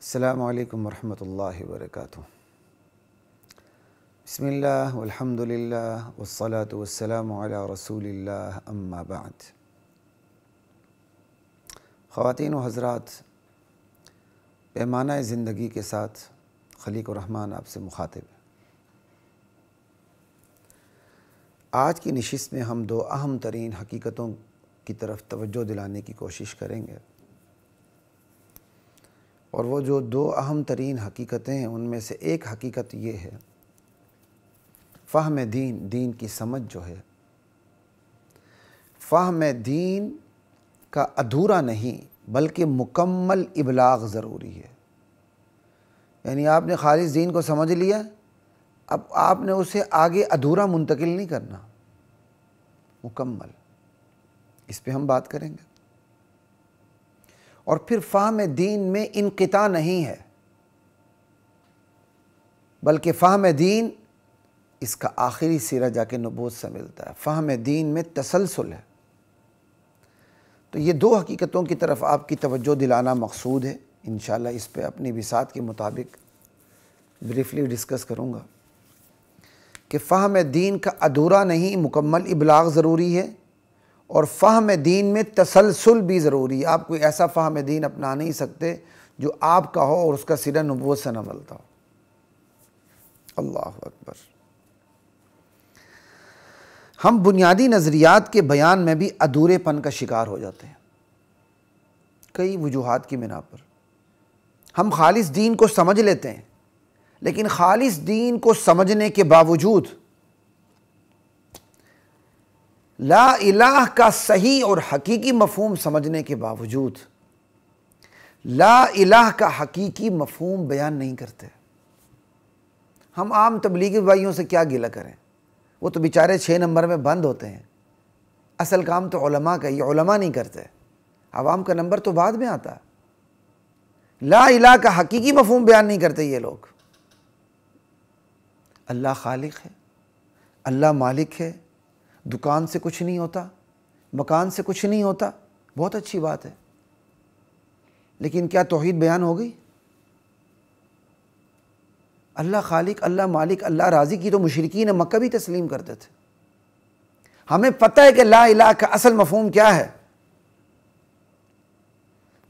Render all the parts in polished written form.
السلام علیکم ورحمۃ اللہ وبرکاتہ۔ بسم اللہ والحمد للہ والصلاة والسلام علی رسول اللہ، اما بعد۔ خواتین و حضرات، پیمانہ زندگی کے ساتھ خلیق الرحمن آپ سے مخاطب ہے۔ آج کی نشست میں ہم دو اہم ترین حقیقتوں کی طرف توجہ دلانے کی کوشش کریں گے، اور وہ جو دو اہم ترین حقیقتیں ہیں ان میں سے ایک حقیقت یہ ہے، فہم دین کی سمجھ جو ہے، فہم دین کا ادھورا نہیں بلکہ مکمل ابلاغ ضروری ہے۔ یعنی آپ نے خالص دین کو سمجھ لیا، اب آپ نے اسے آگے ادھورا منتقل نہیں کرنا، مکمل۔ اس پہ ہم بات کریں گے۔ اور پھر فہم دین میں انقطاع نہیں ہے، بلکہ فہم دین اس کا آخری سرا جا کے نبوت سے ملتا ہے۔ فہم دین میں تسلسل ہے۔ تو یہ دو حقیقتوں کی طرف آپ کی توجہ دلانا مقصود ہے۔ انشاءاللہ اس پہ اپنی وسعت کے مطابق بریفلی ڈسکس کروں گا کہ فہم دین کا ادھورا نہیں، مکمل ابلاغ ضروری ہے، اور فہم دین میں تسلسل بھی ضروری ہے۔ آپ کوئی ایسا فہم دین اپنا نہیں سکتے جو آپ کا ہو اور اس کا سرا نبوت سے نہ ملتا ہو۔ اللہ اکبر۔ ہم بنیادی نظریات کے بیان میں بھی ادھورے پن کا شکار ہو جاتے ہیں، کئی وجوہات کی بنا پر۔ ہم خالص دین کو سمجھ لیتے ہیں، لیکن خالص دین کو سمجھنے کے باوجود لا الہ کا صحیح اور حقیقی مفہوم سمجھنے کے باوجود لا الہ کا حقیقی مفہوم بیان نہیں کرتے۔ ہم عام تبلیغی بھائیوں سے کیا گلہ کریں، وہ تو بیچارے 6 نمبر میں بند ہوتے ہیں۔ اصل کام تو علماء کا، یہ علماء نہیں کرتے، عوام کا نمبر تو بعد میں آتا ہے۔ لا الہ کا حقیقی مفہوم بیان نہیں کرتے یہ لوگ۔ اللہ خالق ہے، اللہ مالک ہے، دکان سے کچھ نہیں ہوتا، مکان سے کچھ نہیں ہوتا، بہت اچھی بات ہے، لیکن کیا توحید بیان ہو گئی؟ اللہ خالق، اللہ مالک، اللہ رازق کی تو مشرکین مکہ بھی تسلیم کرتے تھے۔ ہمیں پتہ ہے کہ لا الہ کا اصل مفہوم کیا ہے،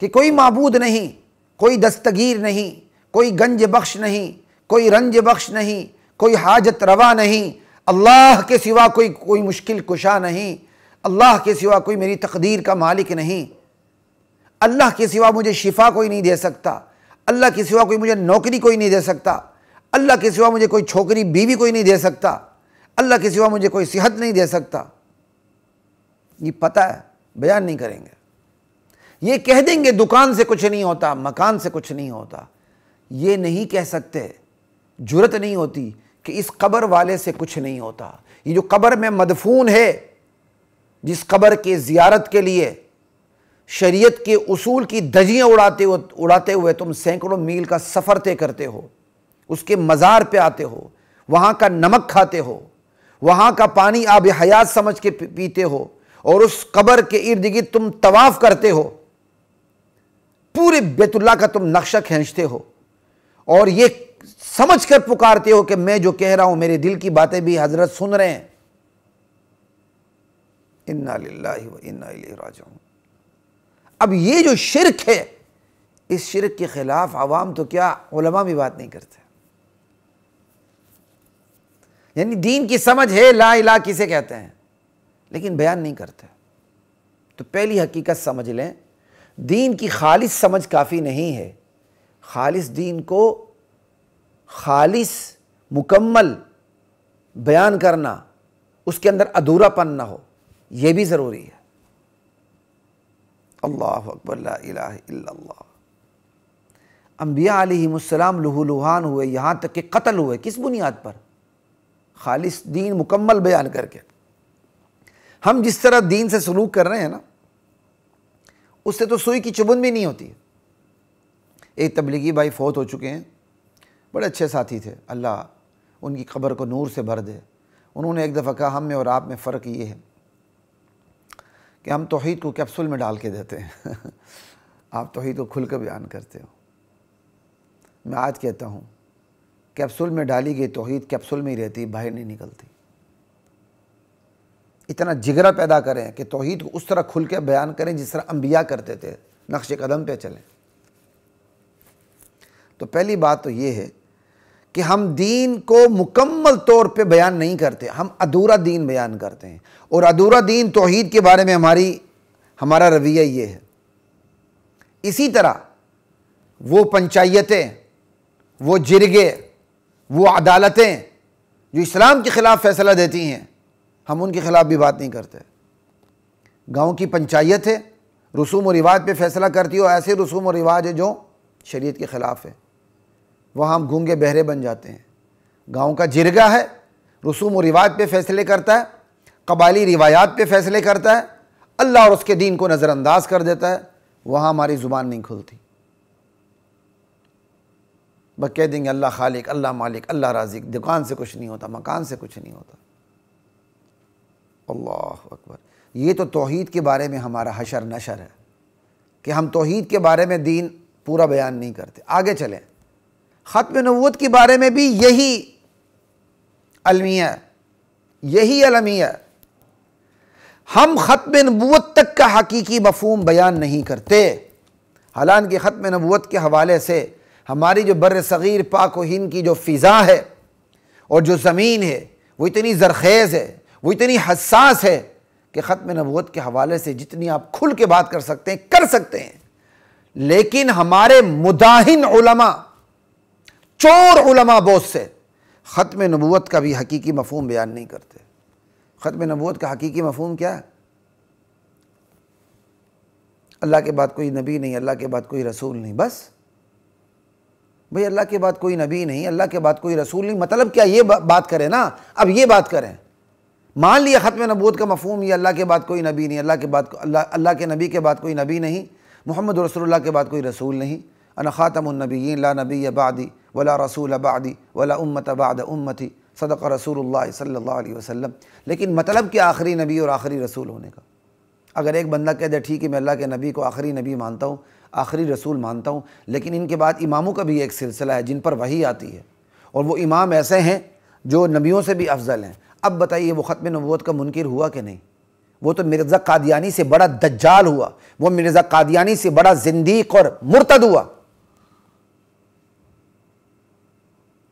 کہ کوئی معبود نہیں، کوئی دستگیر نہیں، کوئی گنج بخش نہیں، کوئی رنج بخش نہیں، کوئی حاجت روا نہیں، اللہ کے سوا کوئی مشکل کشا نہیں، اللہ کے سوا کوئی میری تقدیر کا مالک نہیں، اللہ کے سوا مجھے شفا کوئی نہیں دے سکتا، اللہ کے سوا کوئی مجھے نوکری کوئی نہیں دے سکتا، اللہ کے سوا مجھے کوئی چھوکری بیوی کوئی نہیں دے سکتا، اللہ کے سوا مجھے کوئی صحت نہیں دے سکتا۔ یہ پتہ ہے، بیان نہیں کریں گے۔ یہ کہہ دیں گے دکان سے کچھ نہیں ہوتا، مکان سے کچھ نہیں ہوتا، یہ نہیں کہہ سکتے، جرت نہیں ہوتی کہ اس قبر والے سے کچھ نہیں ہوتا۔ یہ جو قبر میں مدفون ہے، جس قبر کے زیارت کے لیے شریعت کے اصول کی دھجیاں اڑاتے ہوئے تم سینکڑوں میل کا سفر طے کرتے ہو، اس کے مزار پہ آتے ہو، وہاں کا نمک کھاتے ہو، وہاں کا پانی آب حیات سمجھ کے پیتے ہو، اور اس قبر کے ارد گرد تم طواف کرتے ہو، پورے بیت اللہ کا تم نقشہ کھینچتے ہو، اور یہ سمجھ کر پکارتے ہو کہ میں جو کہہ رہا ہوں میرے دل کی باتیں بھی حضرت سن رہے ہیں۔ انا للہ و انا الیہ راجعون۔ اب یہ جو شرک ہے، اس شرک کے خلاف عوام تو کیا، علماء بھی بات نہیں کرتے۔ یعنی دین کی سمجھ ہے، لا الہ کسے کہتے ہیں، لیکن بیان نہیں کرتے۔ تو پہلی حقیقت سمجھ لیں، دین کی خالص سمجھ کافی نہیں ہے۔ خالص دین کو خالص مکمل بیان کرنا، اس کے اندر ادھورا پن نہ ہو، یہ بھی ضروری ہے۔ اللہ اکبر، لا الہ الا اللہ۔ انبیاء علیہم السلام لہو لہان ہوئے، یہاں تک کہ قتل ہوئے، کس بنیاد پر؟ خالص دین مکمل بیان کر کے۔ ہم جس طرح دین سے سلوک کر رہے ہیں نا، اس سے تو سوئی کی چبھن بھی نہیں ہوتی۔ ایک تبلیغی بھائی فوت ہو چکے ہیں، بڑے اچھے ساتھی تھے، اللہ ان کی قبر کو نور سے بھر دے۔ انہوں نے ایک دفعہ کہا، ہم میں اور آپ میں فرق یہ ہے کہ ہم توحید کو کیپسول میں ڈال کے دیتے ہیں، آپ توحید کو کھل کر بیان کرتے ہو۔ میں آج کہتا ہوں کیپسول میں ڈالی گئی توحید کیپسول میں ہی رہتی، باہر نہیں نکلتی۔ اتنا جگرا پیدا کریں کہ توحید کو اس طرح کھل کے بیان کریں جس طرح انبیاء کرتے تھے، نقش قدم پہ چلیں۔ تو پہلی بات تو یہ ہے کہ ہم دین کو مکمل طور پہ بیان نہیں کرتے، ہم ادھورا دین بیان کرتے ہیں، اور ادھورا دین توحید کے بارے میں ہمارا رویہ یہ ہے۔ اسی طرح وہ پنچایتیں، وہ جرگے، وہ عدالتیں جو اسلام کے خلاف فیصلہ دیتی ہیں، ہم ان کے خلاف بھی بات نہیں کرتے۔ گاؤں کی پنچایت ہے، رسوم و رواج پہ فیصلہ کرتی ہو، ایسے رسوم و رواج ہے جو شریعت کے خلاف ہے، وہاں ہم گونگے بہرے بن جاتے ہیں۔ گاؤں کا جرگہ ہے، رسوم و رواج پہ فیصلے کرتا ہے، قبائلی روایات پہ فیصلے کرتا ہے، اللہ اور اس کے دین کو نظر انداز کر دیتا ہے، وہاں ہماری زبان نہیں کھلتی۔ بس کہہ دیں گے اللہ خالق، اللہ مالک، اللہ رازق، دکان سے کچھ نہیں ہوتا، مکان سے کچھ نہیں ہوتا۔ اللہ اکبر۔ یہ تو توحید کے بارے میں ہمارا حشر نشر ہے کہ ہم توحید کے بارے میں دین پورا بیان نہیں کرتے۔ آگے چلیں، ختم نبوت کے بارے میں بھی یہی المیہ، یہی المیہ۔ ہم ختم نبوت تک کا حقیقی مفہوم بیان نہیں کرتے، حالانکہ ختم نبوت کے حوالے سے ہماری جو بر صغیر پاک و ہند کی جو فضا ہے اور جو زمین ہے وہ اتنی زرخیز ہے، وہ اتنی حساس ہے کہ ختم نبوت کے حوالے سے جتنی آپ کھل کے بات کر سکتے ہیں کر سکتے ہیں، لیکن ہمارے مداہن علماء، چور علماء بہت سے ختم نبوت کا بھی حقیقی مفہوم بیان نہیں کرتے۔ ختم نبوت کا حقیقی مفہوم کیا ہے؟ اللہ کے بعد کوئی نبی نہیں، اللہ کے بعد کوئی رسول نہیں، بس بھئی اللہ کے بعد کوئی نبی نہیں، اللہ کے بعد کوئی رسول نہیں، مطلب کیا؟ یہ بات کریں نا، اب یہ بات کریں۔ مان لیا ختم نبوت کا مفہوم یہ اللہ کے بعد کوئی نبی نہیں، اللہ کے نبی کے بعد کوئی نبی نہیں، محمد رسول اللہ کے بعد کوئی رسول نہیں، انا خاتم النبیین لا نبی بعدی ولا رسول بعدی ولا امت بعد امتی، صدق رسول اللہ صلی اللہ علیہ وسلم۔ لیکن مطلب کیا آخری نبی اور آخری رسول ہونے کا؟ اگر ایک بندہ کہہ دے ٹھیک ہے میں اللہ کے نبی کو آخری نبی مانتا ہوں، آخری رسول مانتا ہوں، لیکن ان کے بعد اماموں کا بھی ایک سلسلہ ہے جن پر وحی آتی ہے، اور وہ امام ایسے ہیں جو نبیوں سے بھی افضل ہیں، اب بتائیے وہ ختم نبوت کا منکر ہوا کہ نہیں؟ وہ تو مرزا قادیانی سے بڑا دجال ہوا، وہ مرزا قادیانی سے بڑا زندیق اور مرتد ہوا۔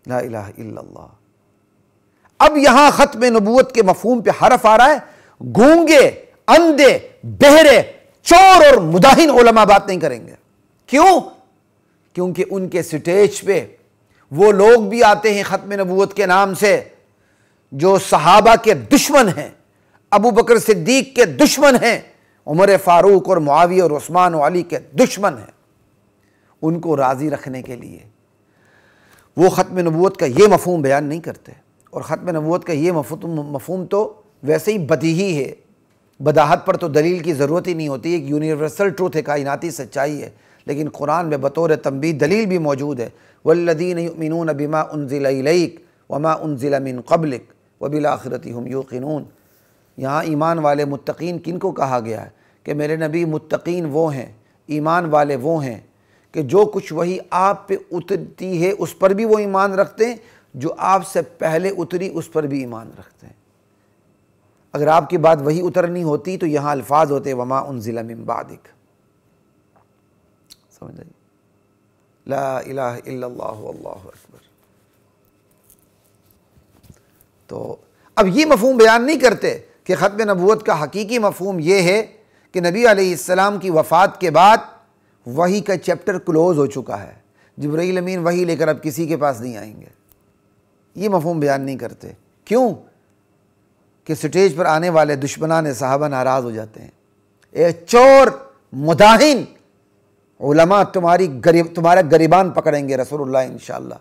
لا الہ الا اللہ۔ اب یہاں ختم نبوت کے مفہوم پہ حرف آ رہا ہے، گونگے، اندھے، بہرے، چور اور مداہن علماء بات نہیں کریں گے۔ کیوں؟ کیونکہ ان کے سٹیج پہ وہ لوگ بھی آتے ہیں ختم نبوت کے نام سے جو صحابہ کے دشمن ہیں، ابو بکر صدیق کے دشمن ہیں، عمر فاروق اور معاویہ اور عثمان و علی کے دشمن ہیں۔ ان کو راضی رکھنے کے لیے وہ ختم نبوت کا یہ مفہوم بیان نہیں کرتے، اور ختم نبوت کا یہ مفہوم تو ویسے ہی بدیہی ہے، بداہت پر تو دلیل کی ضرورت ہی نہیں ہوتی، ایک یونیورسل ٹروتھ ہے، کائناتی سچائی ہے، لیکن قرآن میں بطور تنبیہ دلیل بھی موجود ہے۔ والذین یؤمنون بما انزل الیک وما انزل من قبلک وبالآخرۃ ھم یوقنون۔ یہاں ایمان والے متقین کن کو کہا گیا ہے؟ کہ میرے نبی متقین وہ ہیں، ایمان والے وہ ہیں کہ جو کچھ وہی آپ پہ اترتی ہے اس پر بھی وہ ایمان رکھتے ہیں، جو آپ سے پہلے اتری اس پر بھی ایمان رکھتے ہیں۔ اگر آپ کی بات وہی اترنی ہوتی تو یہاں الفاظ ہوتے وما انزل من بعدک۔ سمجھ آئی؟ لا الہ الا اللہ واللہ اکبر۔ تو اب یہ مفہوم بیان نہیں کرتے کہ ختم نبوت کا حقیقی مفہوم یہ ہے کہ نبی علیہ السلام کی وفات کے بعد وحی کا چیپٹر کلوز ہو چکا ہے، جبرائیل امین وحی لے کر اب کسی کے پاس نہیں آئیں گے۔ یہ مفہوم بیان نہیں کرتے۔ کیوں؟ کہ سٹیج پر آنے والے دشمنان صحابہ ناراض ہو جاتے ہیں۔ اے چور مداہن علماء تمہارا گریبان پکڑیں گے رسول اللہ انشاءاللہ۔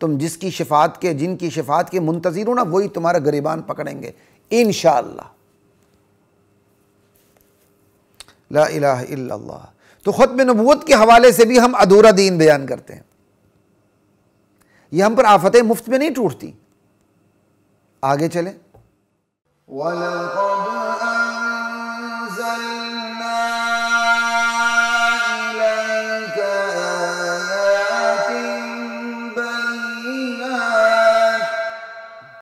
تم جن کی شفاعت کے منتظر ہو نا، وہی تمہارا گریبان پکڑیں گے انشاءاللہ۔ لا الہ الا اللہ۔ تو ختم نبوت کے حوالے سے بھی ہم ادھورا دین بیان کرتے ہیں۔ یہ ہم پر آفتیں مفت میں نہیں ٹوٹتی۔ آگے چلیں۔